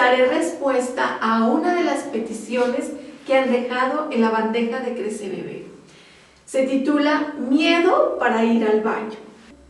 daré respuesta a una de las peticiones que han dejado en la bandeja de Crece Bebé. Se titula Miedo para ir al baño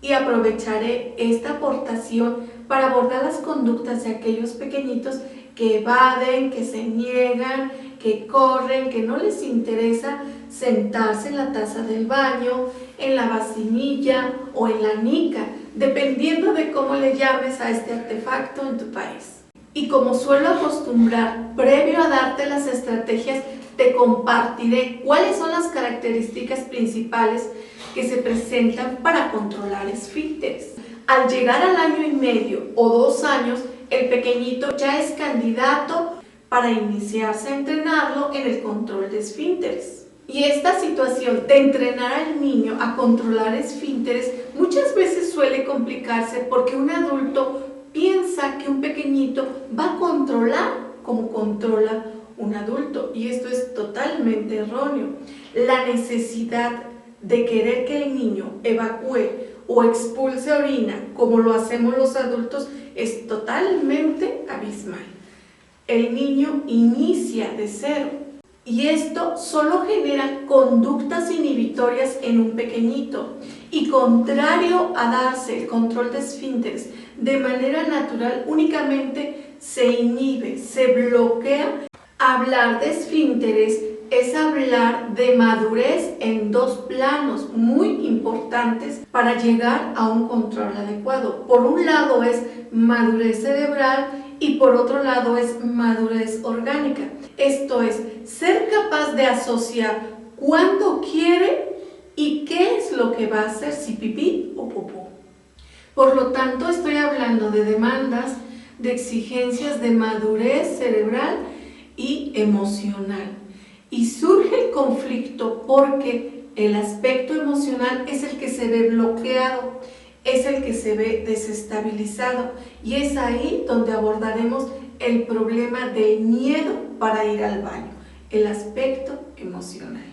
y aprovecharé esta aportación para abordar las conductas de aquellos pequeñitos que evaden, que se niegan, que corren, que no les interesa sentarse en la taza del baño, en la vacinilla o en la nica, dependiendo de cómo le llames a este artefacto en tu país. Y como suelo acostumbrar, previo a darte las estrategias, te compartiré cuáles son las características principales que se presentan para controlar esfínteres. Al llegar al año y medio o 2 años, el pequeñito ya es candidato para iniciarse a entrenarlo en el control de esfínteres. Y esta situación de entrenar al niño a controlar esfínteres muchas veces suele complicarse porque un adulto piensa que un pequeñito va a controlar como controla un adulto, y esto es totalmente erróneo. La necesidad de querer que el niño evacúe o expulse orina como lo hacemos los adultos es totalmente abismal. El niño inicia de cero y esto solo genera conductas inhibitorias en un pequeñito, y contrario a darse el control de esfínteres de manera natural, únicamente se inhibe, se bloquea. Hablar de esfínteres es hablar de madurez en 2 planos muy importantes para llegar a un control adecuado. Por un lado es madurez cerebral y por otro lado es madurez orgánica. Esto es ser capaz de asociar cuándo quiere y qué es lo que va a hacer, si pipí o popó. Por lo tanto, estoy hablando de demandas, de exigencias de madurez cerebral y emocional. Y surge el conflicto porque el aspecto emocional es el que se ve bloqueado, es el que se ve desestabilizado, y es ahí donde abordaremos el problema del miedo para ir al baño, el aspecto emocional.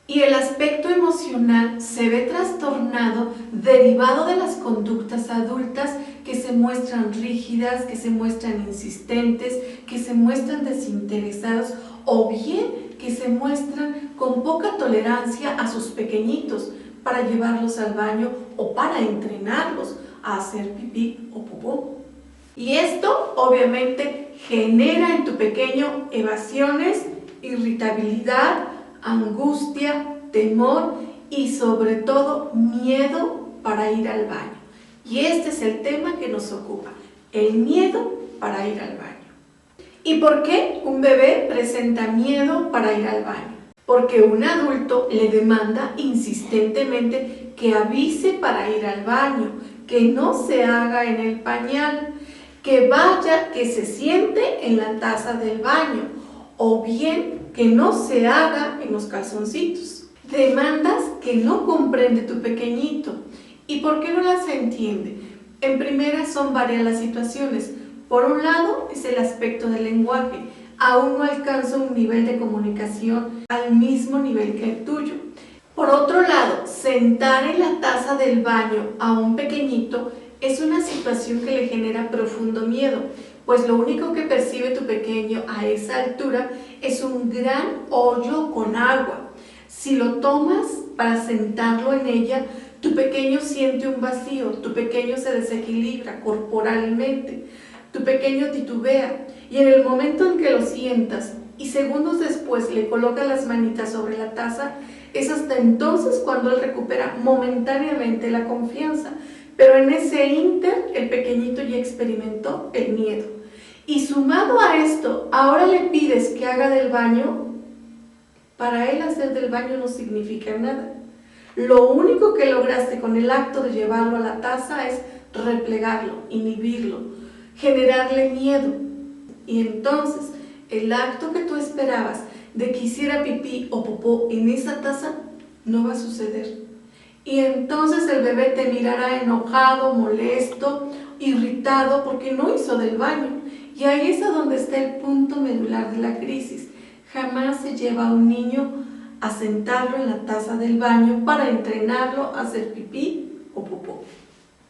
Y el aspecto emocional se ve trastornado derivado de las conductas adultas que se muestran rígidas, que se muestran insistentes, que se muestran desinteresados, o bien que se muestran con poca tolerancia a sus pequeñitos para llevarlos al baño o para entrenarlos a hacer pipí o popó. Y esto obviamente genera en tu pequeño evasiones, irritabilidad, angustia, temor y sobre todo miedo para ir al baño. Y este es el tema que nos ocupa, el miedo para ir al baño. ¿Y por qué un bebé presenta miedo para ir al baño? Porque un adulto le demanda insistentemente que avise para ir al baño, que no se haga en el pañal, que vaya, que se siente en la taza del baño, o bien que no se haga en los calzoncitos. Demandas que no comprende tu pequeñito. ¿Y por qué no las entiende? En primera, son varias las situaciones. Por un lado es el aspecto del lenguaje. Aún no alcanza un nivel de comunicación al mismo nivel que el tuyo. Por otro lado, sentar en la taza del baño a un pequeñito es una situación que le genera profundo miedo, pues lo único que percibe tu pequeño a esa altura es un gran hoyo con agua. Si lo tomas para sentarlo en ella, tu pequeño siente un vacío, tu pequeño se desequilibra corporalmente, tu pequeño titubea, y en el momento en que lo sientas y segundos después le colocas las manitas sobre la taza, es hasta entonces cuando él recupera momentáneamente la confianza. Pero en ese ínter, el pequeñito ya experimentó el miedo. Y sumado a esto, ahora le pides que haga del baño. Para él hacer del baño no significa nada. Lo único que lograste con el acto de llevarlo a la taza es replegarlo, inhibirlo, generarle miedo. Y entonces, el acto que tú esperabas de que hiciera pipí o popó en esa taza no va a suceder. Y entonces el bebé te mirará enojado, molesto, irritado porque no hizo del baño. Y ahí es a donde está el punto medular de la crisis. Jamás se lleva a un niño a sentarlo en la taza del baño para entrenarlo a hacer pipí o popó.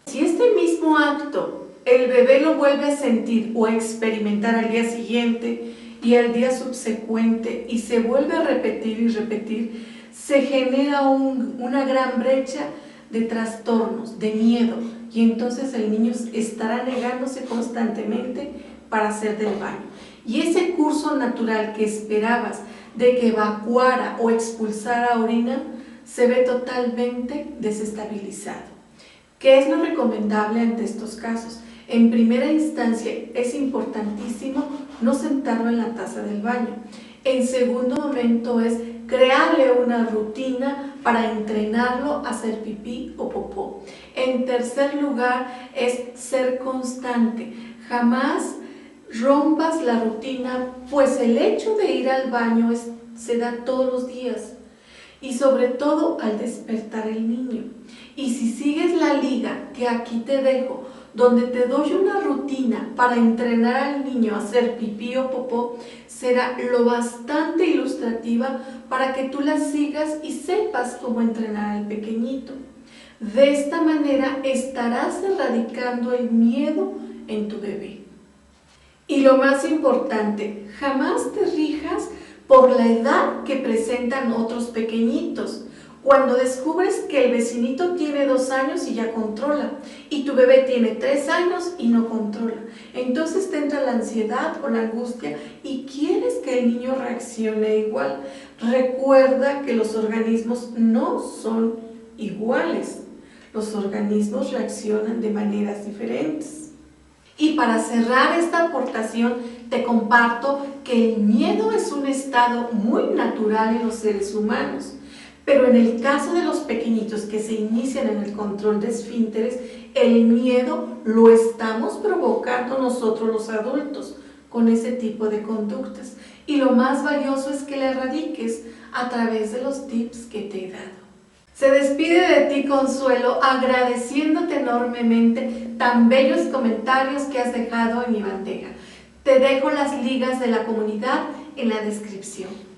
Si este mismo acto el bebé lo vuelve a sentir o a experimentar al día siguiente y al día subsecuente y se vuelve a repetir y repetir, se genera una gran brecha de trastornos, de miedo, y entonces el niño estará negándose constantemente para hacer del baño. Y ese curso natural que esperabas de que evacuara o expulsara orina se ve totalmente desestabilizado. ¿Qué es lo recomendable ante estos casos? En primera instancia es importantísimo no sentarlo en la taza del baño. En segundo momento es crearle una rutina para entrenarlo a hacer pipí o popó. En tercer lugar es ser constante. Jamás rompas la rutina, pues el hecho de ir al baño se da todos los días y sobre todo al despertar el niño. Y si sigues la liga que aquí te dejo, donde te doy una rutina para entrenar al niño a hacer pipí o popó, será lo bastante ilustrativa para que tú la sigas y sepas cómo entrenar al pequeñito. De esta manera estarás erradicando el miedo en tu bebé. Y lo más importante, jamás te rijas por la edad que presentan otros pequeñitos. Cuando descubres que el vecinito tiene 2 años y ya controla, y tu bebé tiene 3 años y no controla, entonces te entra la ansiedad o la angustia y quieres que el niño reaccione igual. Recuerda que los organismos no son iguales. Los organismos reaccionan de maneras diferentes. Y para cerrar esta aportación, te comparto que el miedo es un estado muy natural en los seres humanos. Pero en el caso de los pequeñitos que se inician en el control de esfínteres, el miedo lo estamos provocando nosotros los adultos con ese tipo de conductas. Y lo más valioso es que la erradiques a través de los tips que te he dado. Se despide de ti, Consuelo, agradeciéndote enormemente tan bellos comentarios que has dejado en mi bandeja. Te dejo las ligas de la comunidad en la descripción.